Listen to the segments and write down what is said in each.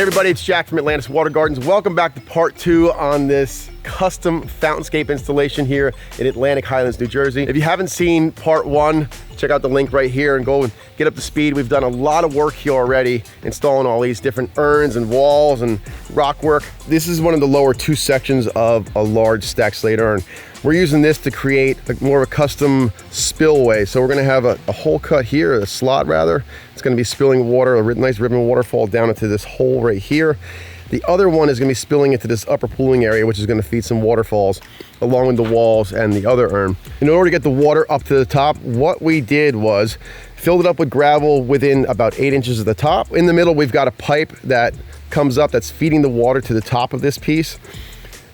everybody, it's Jack from Atlantis Water Gardens. Welcome back to part 2 on this custom fountainscape installation here in Atlantic Highlands, New Jersey. If you haven't seen part 1, check out the link right here and go and get up to speed. We've done a lot of work here already, installing all these different urns and walls and rock work. This is one of the lower 2 sections of a large stacked slate urn. We're using this to create more of a custom spillway. So we're gonna have a hole cut here, a slot rather. It's gonna be spilling water, a nice ribbon waterfall down into this hole right here. The other one is gonna be spilling into this upper pooling area, which is gonna feed some waterfalls along with the walls and the other urn. In order to get the water up to the top, what we did was filled it up with gravel within about 8 inches of the top. In the middle, we've got a pipe that comes up that's feeding the water to the top of this piece.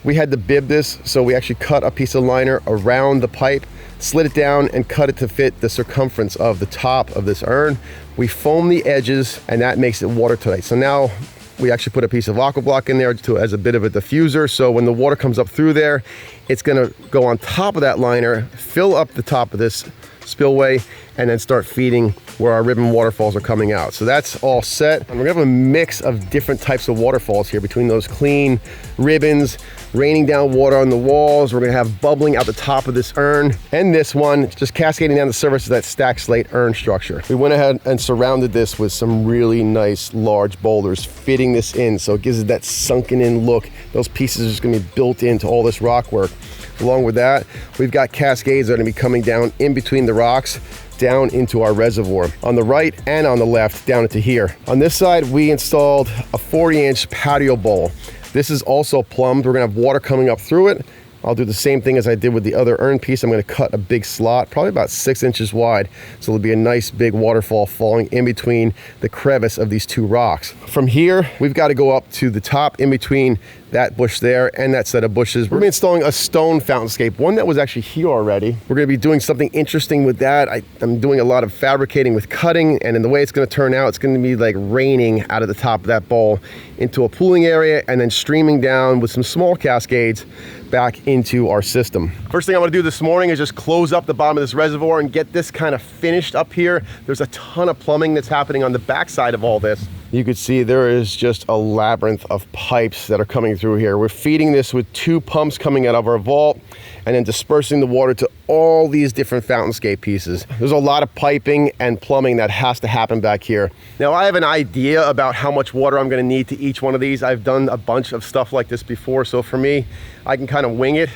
We had to bib this, so we actually cut a piece of liner around the pipe, slid it down and cut it to fit the circumference of the top of this urn. We foam the edges and that makes it watertight. So now we actually put a piece of aqua block in there as a bit of a diffuser. So when the water comes up through there, it's gonna go on top of that liner, fill up the top of this spillway, and then start feeding where our ribbon waterfalls are coming out. So that's all set. And we're gonna have a mix of different types of waterfalls here between those clean ribbons, raining down water on the walls. We're gonna have bubbling out the top of this urn, and this one just cascading down the surface of that stacked slate urn structure. We went ahead and surrounded this with some really nice large boulders, fitting this in so it gives it that sunken in look. Those pieces are just gonna be built into all this rock work. Along with that, we've got cascades that are gonna be coming down in between the rocks down into our reservoir on the right and on the left down into here. On this side, we installed a 40-inch patio bowl. This is also plumbed. We're gonna have water coming up through it. I'll do the same thing as I did with the other urn piece. I'm gonna cut a big slot, probably about 6 inches wide. So there'll be a nice big waterfall falling in between the crevice of these 2 rocks. From here, we've got to go up to the top in between that bush there and that set of bushes. We're gonna be installing a stone fountainscape, one that was actually here already. We're gonna be doing something interesting with that. I'm doing a lot of fabricating with cutting, and in the way it's gonna turn out, it's gonna be like raining out of the top of that bowl into a pooling area and then streaming down with some small cascades back into our system. First thing I'm gonna do this morning is just close up the bottom of this reservoir and get this kind of finished up here. There's a ton of plumbing that's happening on the back side of all this. You could see there is just a labyrinth of pipes that are coming through here. We're feeding this with 2 pumps coming out of our vault and then dispersing the water to all these different fountainscape pieces. There's a lot of piping and plumbing that has to happen back here. Now I have an idea about how much water I'm gonna need to each one of these. I've done a bunch of stuff like this before, so for me, I can kind of wing it.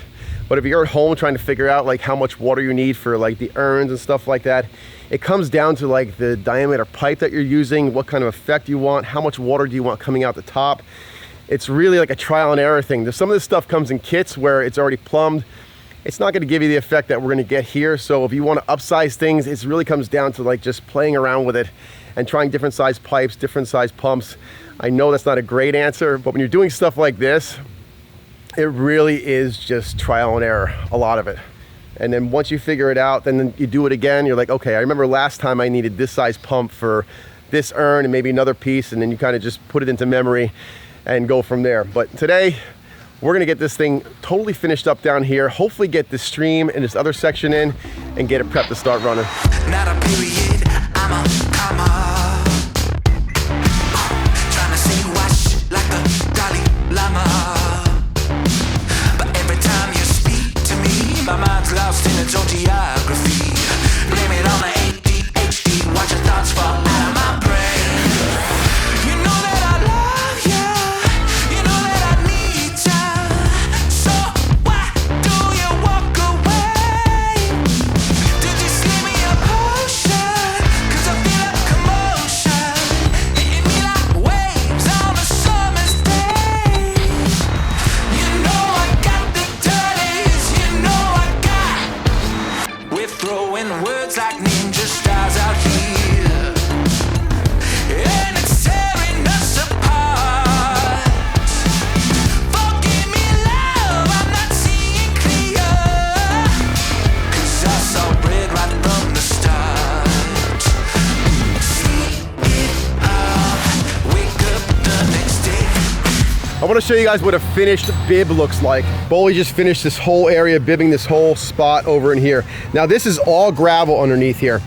But if you're at home trying to figure out like how much water you need for like the urns and stuff like that, it comes down to like the diameter pipe that you're using, what kind of effect you want, how much water do you want coming out the top. It's really like a trial and error thing. Some of this stuff comes in kits where it's already plumbed. It's not gonna give you the effect that we're gonna get here. So if you wanna upsize things, it really comes down to like just playing around with it and trying different size pipes, different size pumps. I know that's not a great answer, but when you're doing stuff like this, it really is just trial and error, a lot of it. And then once you figure it out, then you do it again. You're like, okay, I remember last time I needed this size pump for this urn and maybe another piece, and then you kind of just put it into memory and go from there. But today, we're gonna get this thing totally finished up down here, hopefully get this stream and this other section in and get it prepped to start running. Not a period, I'm a comma. Trying to say wash like a Dalai Lama. My mind's lost in its own geography. Blame it on the ADHD. Watch your thoughts fall out of my brain. You know that I love you. You know that I need you. So why do you walk away? Did you slip me a potion? 'Cause I feel a commotion hitting me like waves on a summer's day. You know I got the dirties. You know we're throwing words like ninja stars out here, and it's tearing us apart. Forgive me, love, I'm not seeing clear, 'cause I saw red right from the start. Sleep it off, wake up the next day. I want to show you guys what a finished bib looks like. Boley just finished this whole area, bibbing this whole spot over in here. Now this is all gravel underneath here.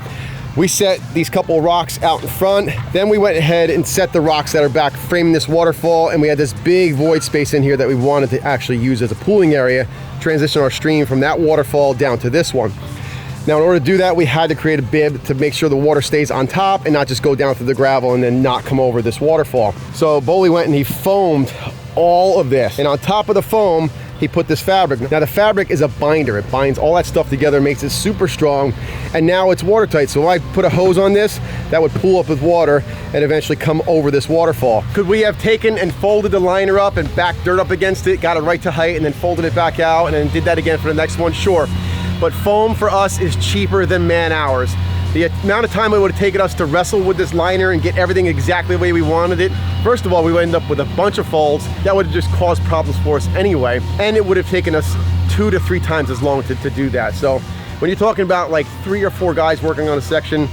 We set these couple of rocks out in front. Then we went ahead and set the rocks that are back, framing this waterfall. And we had this big void space in here that we wanted to actually use as a pooling area, transition our stream from that waterfall down to this one. Now, in order to do that, we had to create a bib to make sure the water stays on top and not just go down through the gravel and then not come over this waterfall. So Boley went and he foamed all of this. And on top of the foam, he put this fabric. Now the fabric is a binder. It binds all that stuff together, makes it super strong, and now it's watertight. So if I put a hose on this, that would pool up with water and eventually come over this waterfall. Could we have taken and folded the liner up and backed dirt up against it, got it right to height, and then folded it back out, and then did that again for the next one? Sure. But foam for us is cheaper than man hours. The amount of time it would have taken us to wrestle with this liner and get everything exactly the way we wanted it, first of all, we would end up with a bunch of folds. That would have just caused problems for us anyway, and it would have taken us 2 to 3 times as long to do that. So when you're talking about like 3 or 4 guys working on a section,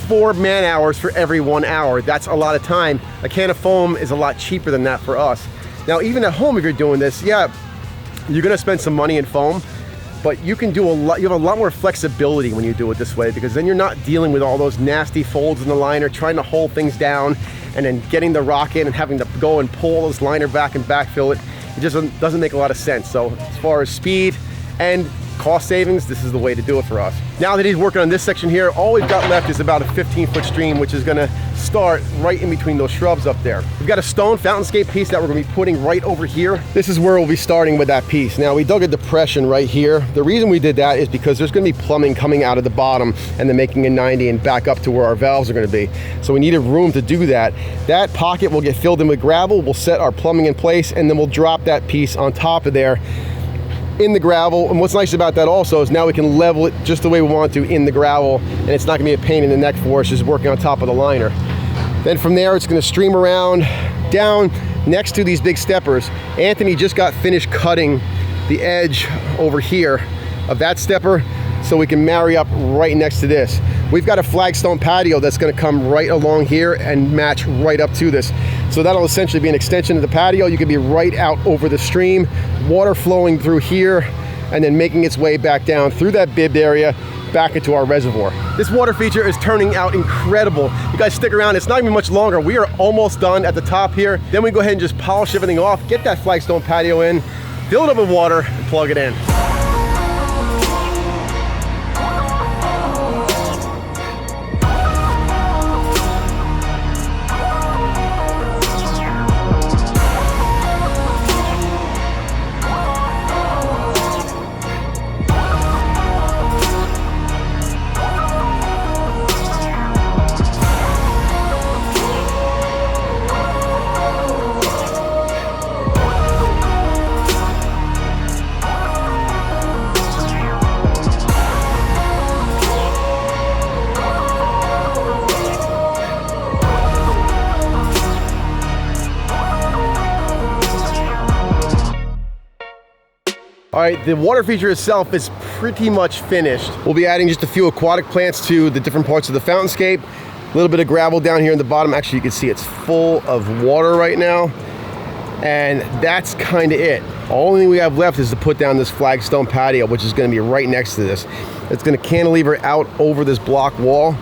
4 man hours for every 1 hour, that's a lot of time. A can of foam is a lot cheaper than that for us. Now, even at home, if you're doing this, yeah, you're gonna spend some money in foam, but you can do a lot, you have a lot more flexibility when you do it this way, because then you're not dealing with all those nasty folds in the liner, trying to hold things down, and then getting the rock in and having to go and pull this liner back and backfill it. It just doesn't make a lot of sense. So as far as speed and cost savings, this is the way to do it for us. Now that he's working on this section here, all we've got left is about a 15-foot stream, which is gonna start right in between those shrubs up there. We've got a stone fountainscape piece that we're gonna be putting right over here. This is where we'll be starting with that piece. Now, we dug a depression right here. The reason we did that is because there's gonna be plumbing coming out of the bottom and then making a 90 and back up to where our valves are gonna be. So we needed room to do that. That pocket will get filled in with gravel. We'll set our plumbing in place, and then we'll drop that piece on top of there in the gravel. And what's nice about that also is now we can level it just the way we want to in the gravel, and it's not gonna be a pain in the neck for us just working on top of the liner. Then from there, it's gonna stream around down next to these big steppers. Anthony just got finished cutting the edge over here of that stepper so we can marry up right next to this. We've got a flagstone patio that's gonna come right along here and match right up to this. So that'll essentially be an extension of the patio. You can be right out over the stream, water flowing through here, and then making its way back down through that bibbed area back into our reservoir. This water feature is turning out incredible. You guys stick around, it's not even much longer. We are almost done at the top here. Then we go ahead and just polish everything off, get that flagstone patio in, fill it up with water, and plug it in. All right, the water feature itself is pretty much finished. We'll be adding just a few aquatic plants to the different parts of the fountainscape. A little bit of gravel down here in the bottom. Actually, you can see it's full of water right now. And that's kind of it. The only thing we have left is to put down this flagstone patio, which is gonna be right next to this. It's gonna cantilever out over this block wall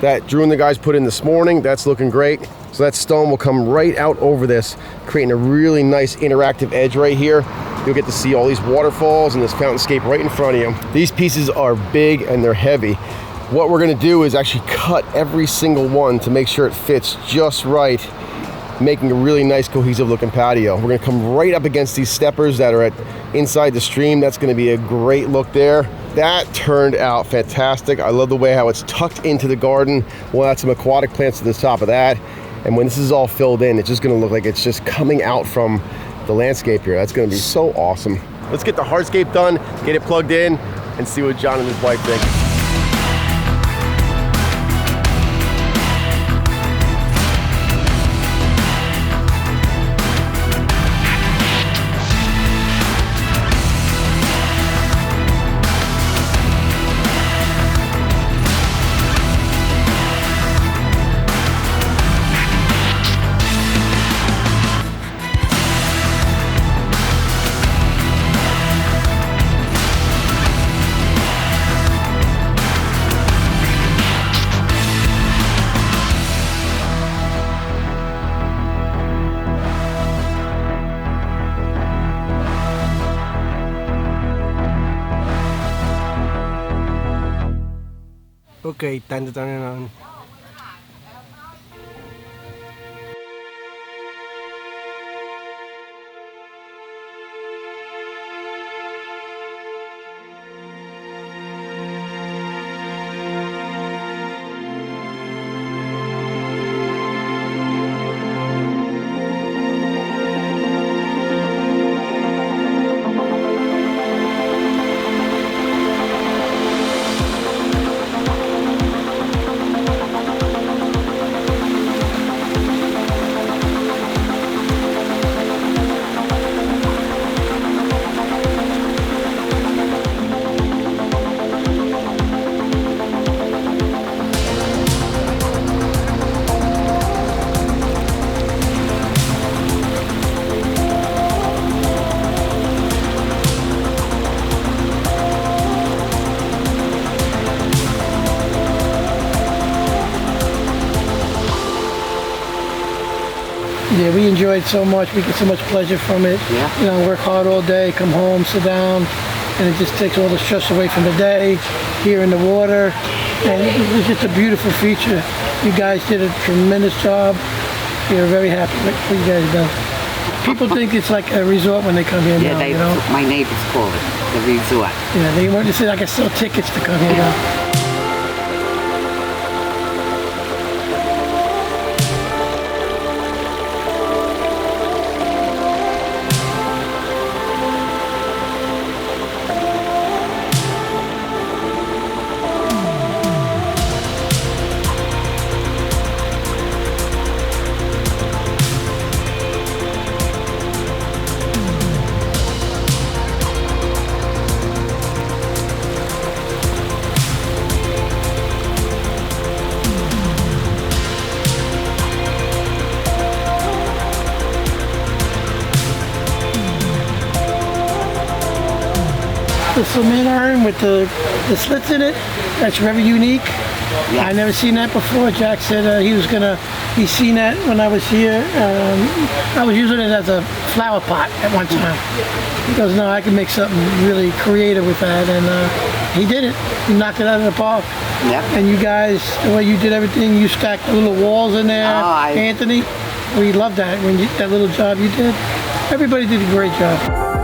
that Drew and the guys put in this morning. That's looking great. So that stone will come right out over this, creating a really nice interactive edge right here. You'll get to see all these waterfalls and this fountainscape right in front of you. These pieces are big and they're heavy. What we're gonna do is actually cut every single one to make sure it fits just right, making a really nice cohesive looking patio. We're gonna come right up against these steppers that are inside the stream. That's gonna be a great look there. That turned out fantastic. I love the way how it's tucked into the garden. We'll add some aquatic plants to the top of that. And when this is all filled in, it's just gonna look like it's just coming out from the landscape here. That's gonna be so awesome. Let's get the hardscape done, get it plugged in, and see what John and his wife think. Okay, time to turn it on. Yeah, we enjoy it so much. We get so much pleasure from it. Yeah. You know, work hard all day, come home, sit down, and it just takes all the stress away from the day here in the water. And it's just a beautiful feature. You guys did a tremendous job. We're very happy with what you guys done. People think it's like a resort when they come here Yeah, now, they, you know? my neighbors call it the resort. Yeah, they want to say I can sell tickets to come here now. The cement iron with the slits in it, that's very unique. Yeah. I never seen that before. Jack said he's seen that when I was here. I was using it as a flower pot at one time. He goes, no, I can make something really creative with that, and he did it. He knocked it out of the park. Yep. And you guys, the way you did everything, you stacked the little walls in there, Anthony. We loved that, that little job you did. Everybody did a great job.